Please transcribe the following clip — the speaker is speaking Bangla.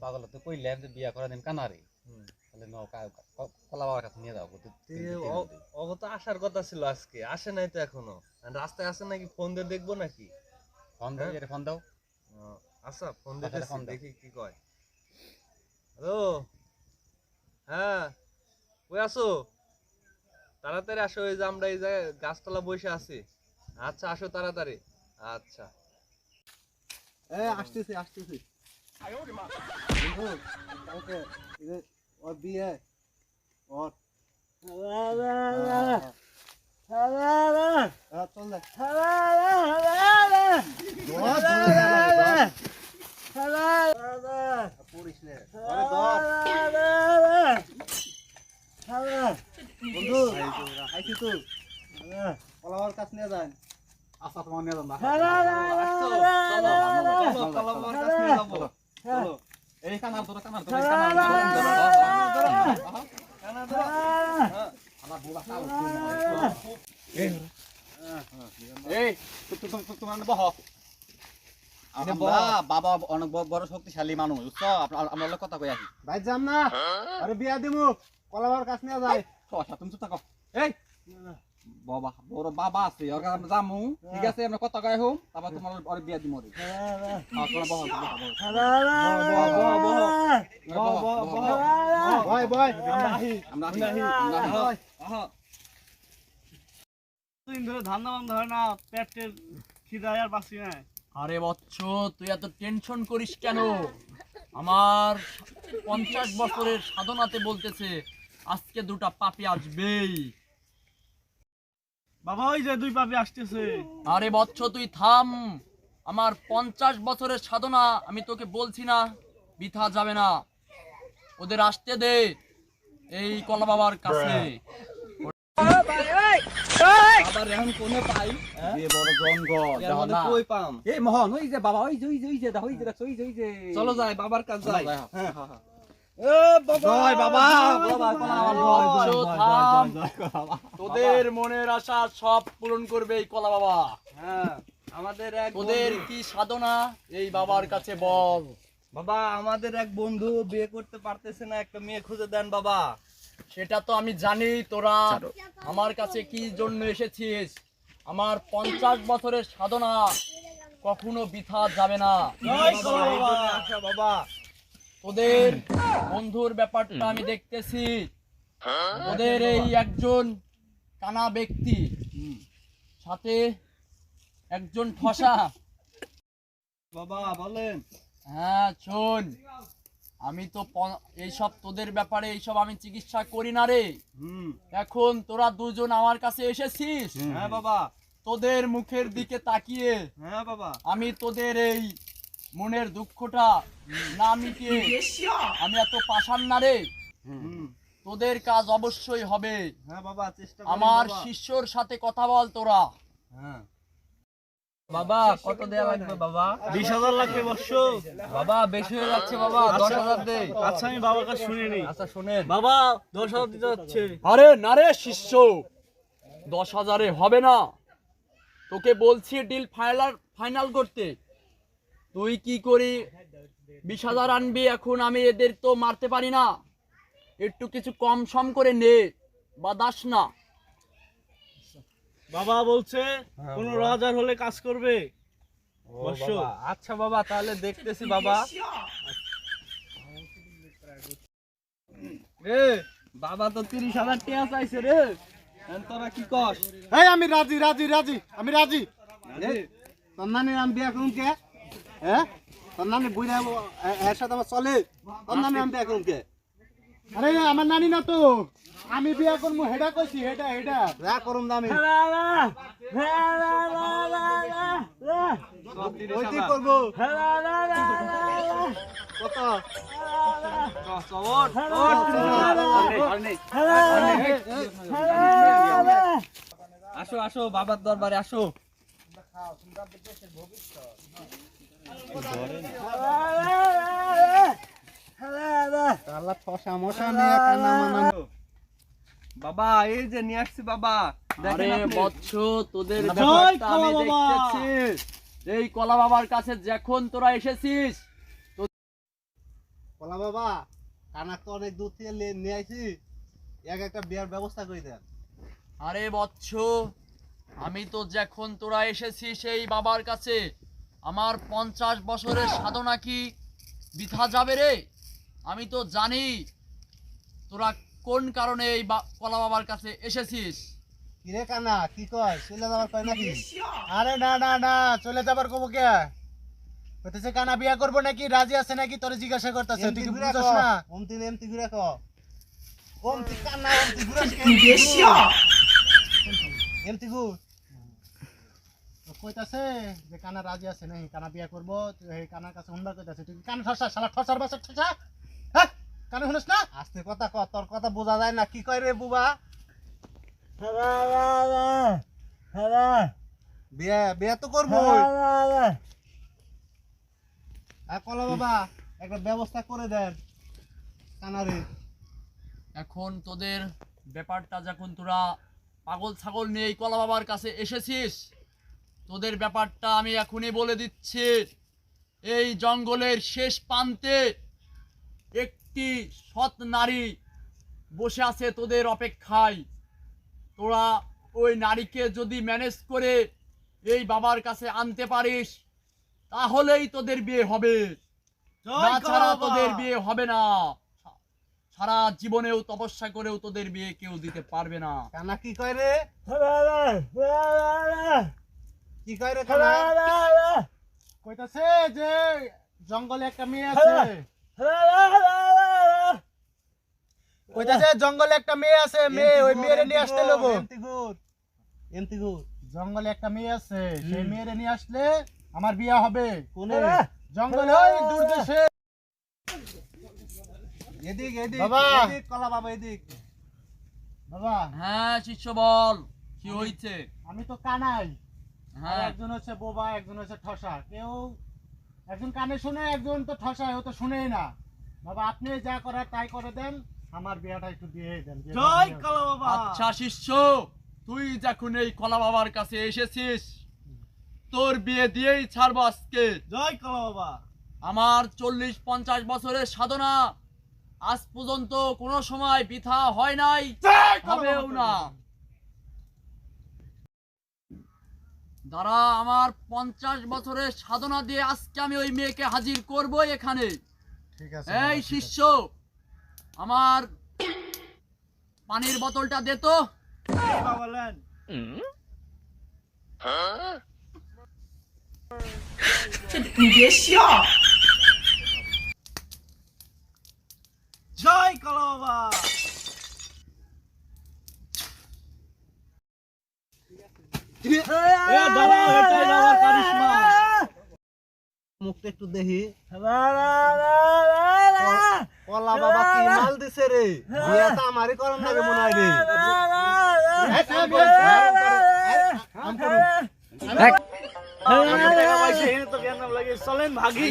পাগল তুই কইলাম যে বিয়া করা দিন কানারে তাহলে কলা বাবার কাছে নিয়ে যাও অগ তো আসার কথা ছিল আজকে আসে নাই তো এখনো রাস্তায় আসে নাকি ফোন দিয়ে দেখবো নাকি ফোন দাও এটা ফোন দাও আচ্ছা ফোন দিতেছি দেখি কি কয় হ্যালো হ্যাঁ কই আসো তাড়াতাড়ি আসো এই যে আমরা এই জায়গায় গাছতলা বসে আছি আচ্ছা আসো তাড়াতাড়ি আচ্ছা আসতেছি আসতেছি ওকে ওর বিয়ে ওর চল পড়িস নে বন্ধু আইছি তো কলাবার কাছ নিয়ে যান আচ্ছা তোমার নিয়ে যান এই কানার ধরো কানার ধরো তোমার বহ বাবা অনেক বড় শক্তিশালী মানুষ বুঝছো আমরা কথা কই আছি ভাই যাম না আরে বিয়া দিমু কলাবার কাছ নিয়ে যায় তুমি চুপ থাকো এই বাবা বড় বাবা আছে ওর কাছে আমরা যামু ঠিক আছে আমরা কথা কই হোম তারপর তোমার ওর বিয়া দিমু রে তোমরা বহ বয় বয় আমরা দিন ধরে ধান্দা বন্ধ হয় না পেটের খিদায় আর বাঁচি না। আরে বৎস তুই এত টেনশন করিস কেন? আমার 50 বছরের সাধনাতে বলতেছে আজকে দুটা পাপি আসবেই। বাবা ওই যে দুই পাপি আসতেছে। আরে বৎস তুই থাম, আমার 50 বছরের সাধনা আমি তোকে বলছি না বৃথা যাবে না, ওদের আসতে দে এই কলা বাবার কাছে। আবার এখন কোনে পাই এ বড় জঙ্গল দেখো না কই পাম এই মোহন ওই যে বাবা ওই যে দেখো ওই যে চলো যাই বাবার কাছে যাই হ্যাঁ এ বাবা জয় বাবা বৎস থাম, তোদের মনের আশা সব পূরণ করবে এই কলা বাবা। হ্যাঁ আমাদের এক তোদের কি সাধনা এই বাবার কাছে বল। বাবা আমাদের এক বন্ধু বিয়ে করতে পারতেছে না, একটা মেয়ে খুঁজে দেন বাবা। সেটা তো আমি জানি তোরা আমার কাছে কি জন্য এসেছিস। আমার 50 বছরের সাধনা কখনো বৃথা যাবে না। আচ্ছা বাবা তোদের বন্ধুর ব্যাপারটা আমি দেখতেছি, তোদের এই একজন কানা ব্যক্তি সাথে একজন ঠসা। বাবা বলেন। হ্যাঁ শোন, আমি তো এইসব তোদের ব্যাপারে এইসব আমি চিকিৎসা করি না রে। এখন তোরা দুজন আমার কাছে এসেছিস, হ্যাঁ বাবা তোদের মুখের দিকে তাকিয়ে হ্যাঁ বাবা আমি তোদের এই মনের দুঃখটা না মিটিয়ে আমি এত পাষাণ না রে। তোদের কাজ অবশ্যই হবে। হ্যাঁ বাবা চেষ্টা আমার শিষ্যর সাথে কথা বল তোরা। হ্যাঁ বাবা কত দেয়া লাগবে বাবা? 20,000 লাগবে বর্ষ। বাবা বেশি হয়ে যাচ্ছে বাবা, 10,000 দে। আচ্ছা আমি বাবার কাছে শুনিনি। আচ্ছা শুনেন বাবা 10,000 দিতে যাচ্ছে। আরে না রে শিষ্য, 10,000-এ হবে না। তোকে বলছি ডিল ফাইনাল করতে। তুই কি করি 20,000 আনবি, এখন আমি এদের তো মারতে পারি না, একটু কিছু কম সম করে নে বা দাস না। বাবা বলছে 15,000 হলে কাজ করবে বর্ষ। আচ্ছা বাবা তাহলে দেখতেছি বাবা। রে বাবা তো 30,000 টাকা চাইছে রে, তোরা কি কস? এই আমি রাজি রাজি রাজি আমি রাজি তোর নানির আমি বিয়া করুন কে? হ্যাঁ তোর নানি বুঝা এর সাথে আমার চলে, তোর নানি আমি বিয়া করুন কে? আরে আমার নানি না তো, আমি বিয়া করবো হেডা কইছি, হেডা হেডা বিয়া করুম না আমি। ওই কি করবো কত আসো আসো বাবার দরবারে আসো। বাবা এই যে নিয়ে আসছি বাবা। আরে বৎস তোদের ব্যাপারটা আমি দেখতেছি। এই কলা বাবার কাছে যখন তোরা এসেছিস কলা বাবা কানাক তো অনেক দূর থেকে নিয়ে আইছি, একটা বিয়ার ব্যবস্থা করে দেন। আরে বৎস, আমি তো যখন তোরা এসেছি সেই বাবার কাছে, আমার 50 বছরের সাধনা কি বৃথা যাবে রে? আমি তো জানি তোরা কোন কারণে এই কলা বাবার কাছে এসেছিস। কিরে কানা কি কয়, চলে যাবার কয় নাকি? আরে না না না, চলে যাবার কব কে? কইতেছে কানা বিয়া করব নাকি, রাজি আছে নাকি তোরে জিজ্ঞাসা করতেছে, তুই কি বুঝছস না? এমতি ঘুরে ক ওমতি কানা ওমতি ঘুরে এমতি ঘুর কইতাছে যে কানা রাজি আছে নাকি, কানা বিয়া করব, তুই এই কানার কাছে হুনবা কইতাছে, তুই কি কানা ঠসা, শালা ঠসার বাসা ঠসা, হ্যাঁ কানা শুনছ না? আস্তে কথা ক, তোর কথা বোঝা যায় না। কি কয় রে বুবা? বিয়া বিয়া তো করবো। কলা বাবা একটা ব্যবস্থা করে দেন কানারে। এখন তোদের ব্যাপারটা যখন তোরা পাগল ছাগল নিয়ে এই কলা বাবার কাছে এসেছিস, তোদের ব্যাপারটা আমি এখনই বলে দিচ্ছি। এই জঙ্গলের শেষ প্রান্তে একটি সৎ নারী বসে আছে তোদের অপেক্ষায়। তোরা ওই নারীকে যদি ম্যানেজ করে এই বাবার কাছে আনতে পারিস, তাহলেই তোদের বিয়ে হবে, তাছাড়া তোদের বিয়ে হবে না। সারা জীবনেও তপস্যা করেও তোদের বিয়ে কেউ দিতে পারবে না। কানা কি কয় রে? কি কয় রে কানা? কইতাছে যে জঙ্গলে একটা মেয়ে আছে, কইতাছে জঙ্গলে একটা মেয়ে আছে, মেয়ে ওই মেয়েরে নিয়ে আসতে লবো। এমতি ঘুর জঙ্গলে একটা মেয়ে আছে, সেই মেয়েরে নিয়ে আসলে আমার বিয়া হবে। কোনে? জঙ্গলে ওই দূর দেশে। এদিক এদিক বাবা। এদিক কলা বাবা এদিক। বাবা হ্যাঁ শিষ্য, বল কি হয়েছে? আমি তো কানাই, আর হ্যাঁ, একজন হচ্ছে বোবা, একজন হচ্ছে ঠসা। কেউ একজন কানে শুনে, একজন তো ঠসা, ও তো শুনেই না। বাবা আপনি যা করার তাই করে দেন, আমার বিয়াটা একটু দিয়ে দেন। জয় কলা বাবা। আচ্ছা শিষ্য, তুই যখন এই কলা বাবার কাছে এসেছিস, তোর বিয়ে দিয়েই ছাড়বো আজকে। জয় কলা বাবা। আমার 40-50 বছরের সাধনা আজ পর্যন্ত কোনো সময় বৃথা হয় নাই, হবেও না। দাঁড়া, আমার 50 বছরের সাধনা দিয়ে আজকে আমি ওই মেয়েকে হাজির করব এখানে। ঠিক আছে এই শিষ্য, আমার পানির বোতলটা দে তো। এই বাবা লেন। জয় কলা বাবা। এ দাদা, এটাই আমার কারিশমা। মুখটা একটু দেখি। কলা বাবা কি মাল দিছে রে? বিয়া তো আমারই করার লাগে মনে হয় রে। চলেন ভাগি।